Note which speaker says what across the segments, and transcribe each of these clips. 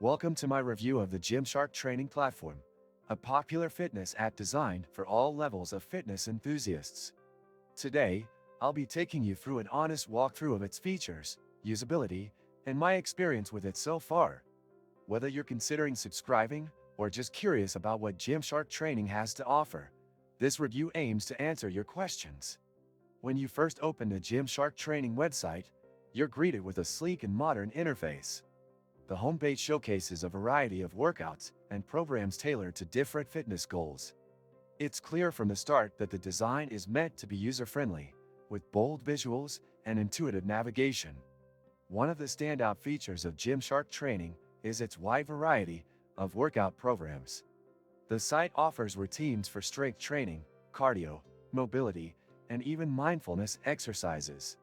Speaker 1: Welcome to my review of the Gymshark Training platform, a popular fitness app designed for all levels of fitness enthusiasts. Today, I'll be taking you through an honest walkthrough of its features, usability, and my experience with it so far. Whether you're considering subscribing or just curious about what Gymshark Training has to offer, this review aims to answer your questions. When you first open the Gymshark Training website, you're greeted with a sleek and modern interface. The homepage showcases a variety of workouts and programs tailored to different fitness goals. It's clear from the start that the design is meant to be user-friendly, with bold visuals and intuitive navigation. One of the standout features of Gymshark Training is its wide variety of workout programs. The site offers routines for strength training, cardio, mobility, and even mindfulness exercises.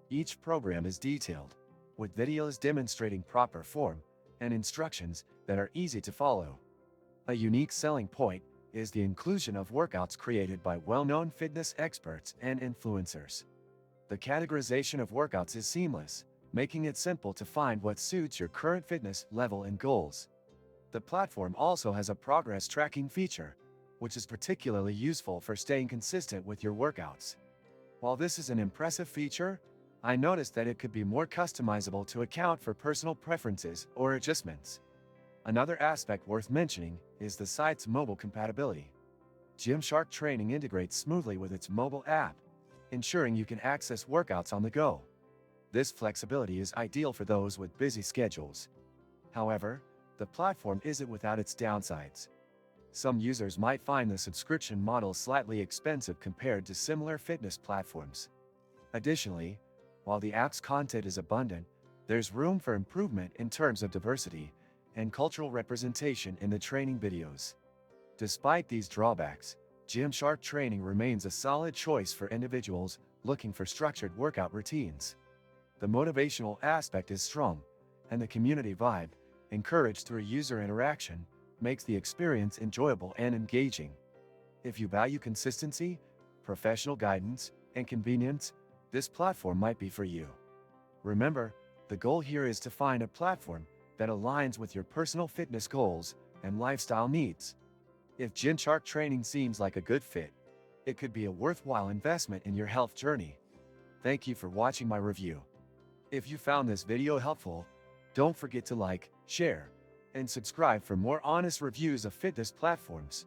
Speaker 1: Each program is detailed, with videos demonstrating proper form and instructions that are easy to follow. A unique selling point is the inclusion of workouts created by well-known fitness experts and influencers. The categorization of workouts is seamless, making it simple to find what suits your current fitness level and goals. The platform also has a progress tracking feature, which is particularly useful for staying consistent with your workouts. While this is an impressive feature, I noticed that it could be more customizable to account for personal preferences or adjustments. Another aspect worth mentioning is the site's mobile compatibility. Gymshark Training integrates smoothly with its mobile app, ensuring you can access workouts on the go. This flexibility is ideal for those with busy schedules. However, the platform isn't without its downsides. Some users might find the subscription model slightly expensive compared to similar fitness platforms. Additionally, while the app's content is abundant, there's room for improvement in terms of diversity and cultural representation in the training videos. Despite these drawbacks, Gymshark Training remains a solid choice for individuals looking for structured workout routines. The motivational aspect is strong, and the community vibe, encouraged through user interaction, makes the experience enjoyable and engaging. If you value consistency, professional guidance, and convenience, this platform might be for you. Remember, the goal here is to find a platform that aligns with your personal fitness goals and lifestyle needs. If Gymshark Training seems like a good fit, it could be a worthwhile investment in your health journey. Thank you for watching my review. If you found this video helpful, don't forget to like, share, and subscribe for more honest reviews of fitness platforms.